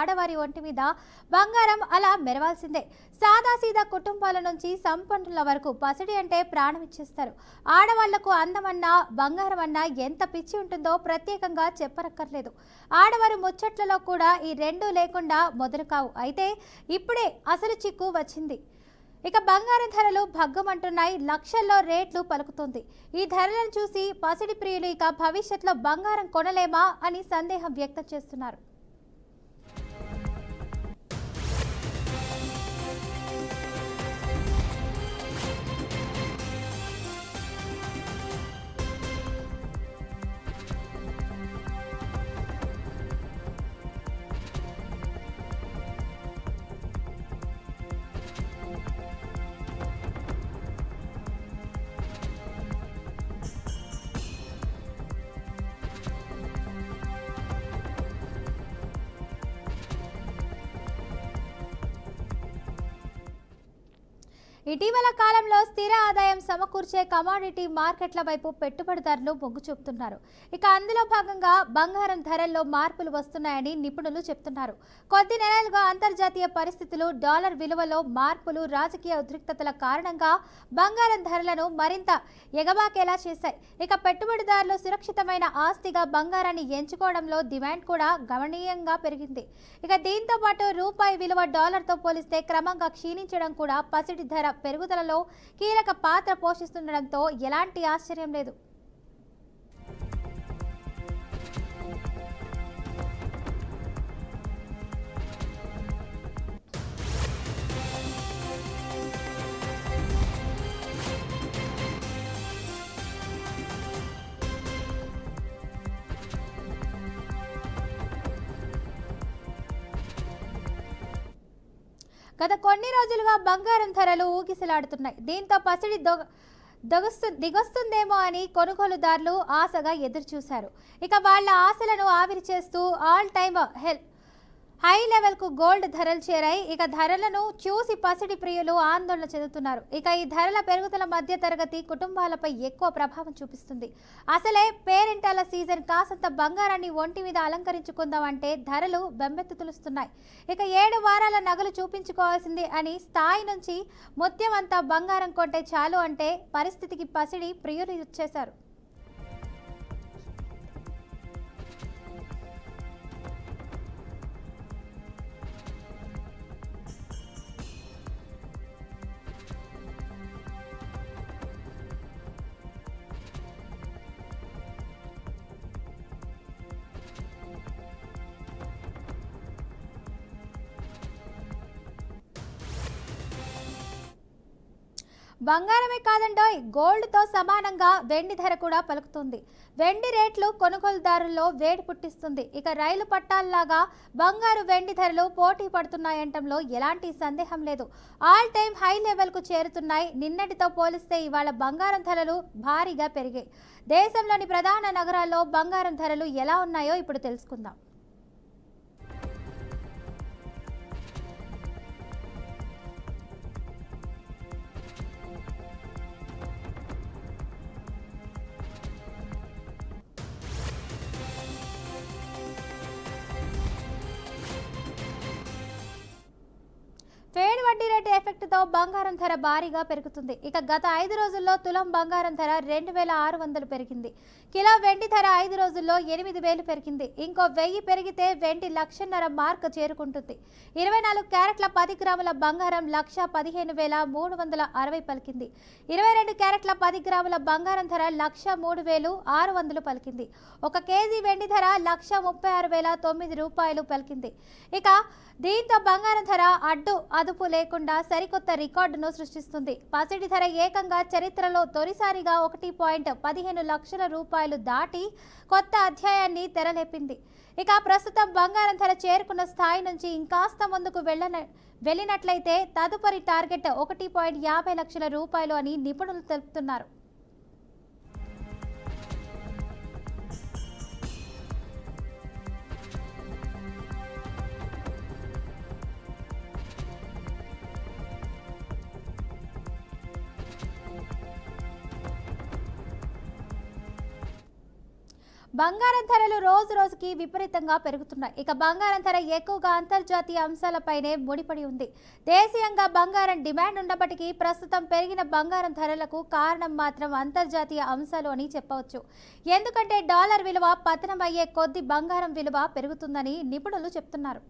ఆడవారి ఒంటి మీద బంగారం అలా మెరవాల్సిందే. సాదాసీదా కుటుంబాల నుంచి సంపన్నుల వరకు పసిడి అంటే ప్రాణం ఇచ్చేస్తారు. ఆడవాళ్లకు అందమన్నా బంగారం అన్నా ఎంత పిచ్చి ఉంటుందో ప్రత్యేకంగా చెప్పనక్కర్లేదు. ఆడవారి ముచ్చట్లలో కూడా ఈ రెండూ లేకుండా మొదలు కావు. అయితే ఇప్పుడే అసలు చిక్కు వచ్చింది. ఇక బంగారం ధరలు భగ్గమంటున్నాయి. లక్షల్లో రేట్లు పలుకుతుంది. ఈ ధరలను చూసి పసిడి ప్రియులు ఇక భవిష్యత్తులో బంగారం కొనలేమా అని సందేహం వ్యక్తం చేస్తున్నారు. ఇటీవల కాలంలో స్థిర ఆదాయం సమకూర్చే కమాడిటీ మార్కెట్ల వైపు పెట్టుబడిదారులు మొగ్గు చూపుతున్నారు. ఇక అందులో భాగంగా బంగారం ధరల్లో మార్పులు వస్తున్నాయని నిపుణులు చెబుతున్నారు. కొద్ది నెలలుగా అంతర్జాతీయ పరిస్థితులు, డాలర్ విలువలో మార్పులు, రాజకీయ ఉద్రిక్తతల కారణంగా బంగారం ధరలను మరింత ఎగబాకేలా చేశాయి. ఇక పెట్టుబడిదారులు సురక్షితమైన ఆస్తిగా బంగారాన్ని ఎంచుకోవడంలో డిమాండ్ కూడా గణనీయంగా పెరిగింది. ఇక దీంతో పాటు రూపాయి విలువ డాలర్తో పోలిస్తే క్రమంగా క్షీణించడం కూడా పసిడి ధర పెరుగుదలలో కీలక పాత్ర పోషిస్తుండడంతో ఎలాంటి ఆశ్చర్యం లేదు. గత కొన్ని రోజులుగా బంగారం ధరలు ఊగిసలాడుతున్నాయి. దీంతో పసిడి దిగొస్తుందేమో అని కొనుగోలుదారులు ఆశగా ఎదురుచూశారు. ఇక వాళ్ళ ఆశలను ఆవిరి చేస్తూ ఆల్ టైమ్ హై లెవెల్కు గోల్డ్ ధరలు చేరాయి. ఇక ధరలను చూసి పసిడి ప్రియులు ఆందోళన చెందుతున్నారు. ఇక ఈ ధరల పెరుగుదల మధ్య తరగతి కుటుంబాలపై ఎక్కువ ప్రభావం చూపిస్తుంది. అసలే పేరెంటాల సీజన్, కాసంత బంగారాన్ని ఒంటి మీద అలంకరించుకుందామంటే ధరలు బెంబెత్తుతున్నాయి. ఇక 7 వారాల నగలు చూపించుకోవాల్సింది అని స్థాయి నుంచి ముత్యం అంతా బంగారం కొంటే చాలు అంటే పరిస్థితికి పసిడి ప్రియులు ఇచ్చేశారు. బంగారమే కాదండోయ్, గోల్డ్తో సమానంగా వెండి ధర కూడా పలుకుతుంది. వెండి రేట్లు కొనుగోలుదారుల్లో వేడి పుట్టిస్తుంది. ఇక రైలు పట్టాల్లాగా బంగారు వెండి ధరలు పోటీ పడుతున్నాయంటంలో ఎలాంటి సందేహం లేదు. ఆల్ టైమ్ హై లెవెల్కు చేరుతున్నాయి. నిన్నటితో పోలిస్తే ఇవాళ బంగారం ధరలు భారీగా పెరిగాయి. దేశంలోని ప్రధాన నగరాల్లో బంగారం ధరలు ఎలా ఉన్నాయో ఇప్పుడు తెలుసుకుందాం. ఫేడ్ వడ్డీ రేటు ఎఫెక్ట్తో బంగారం ధర భారీగా పెరుగుతుంది. ఇక గత 5 రోజుల్లో తులం బంగారం ధర 2600 పెరిగింది. కిలో వెండి ధర 5 రోజుల్లో 8000 పెరిగింది. ఇంకో 1000 పెరిగితే వెండి 1,50,000 మార్క్ చేరుకుంటుంది. 24 క్యారెట్ల 10 గ్రాముల బంగారం 1,15,360 పలికింది. 22 క్యారెట్ల 10 గ్రాముల బంగారం ధర 1,03,600 పలికింది. 1 కేజీ వెండి ధర 1,36,009 రూపాయలు పలికింది. ఇక దీంతో బంగారం ధర అదుపు లేకుండా సరికొత్త రికార్డును సృష్టిస్తుంది. పసిడి ధర ఏకంగా చరిత్రలో తొలిసారిగా 1.15 లక్షల రూపాయలు దాటి కొత్త అధ్యాయాన్ని తెరలేపింది. ఇక ప్రస్తుతం బంగారం ధర చేరుకున్న స్థాయి నుంచి ఇంకాస్త ముందుకు వెళ్ళినట్లయితే తదుపరి టార్గెట్ 1.50 లక్షల రూపాయలు అని నిపుణులు తెలుపుతున్నారు. బంగారం ధరలు రోజు రోజుకి విపరీతంగా పెరుగుతున్నాయి. ఇక బంగారం ధర ఎక్కువగా అంతర్జాతీయ అంశాలపైనే ముడిపడి ఉంది. దేశీయంగా బంగారం డిమాండ్ ఉన్నప్పటికీ ప్రస్తుతం పెరిగిన బంగారం ధరలకు కారణం మాత్రం అంతర్జాతీయ అంశాలు అని చెప్పవచ్చు. ఎందుకంటే డాలర్ విలువ పతనమయ్యే కొద్దీ బంగారం విలువ పెరుగుతుందని నిపుణులు చెప్తున్నారు.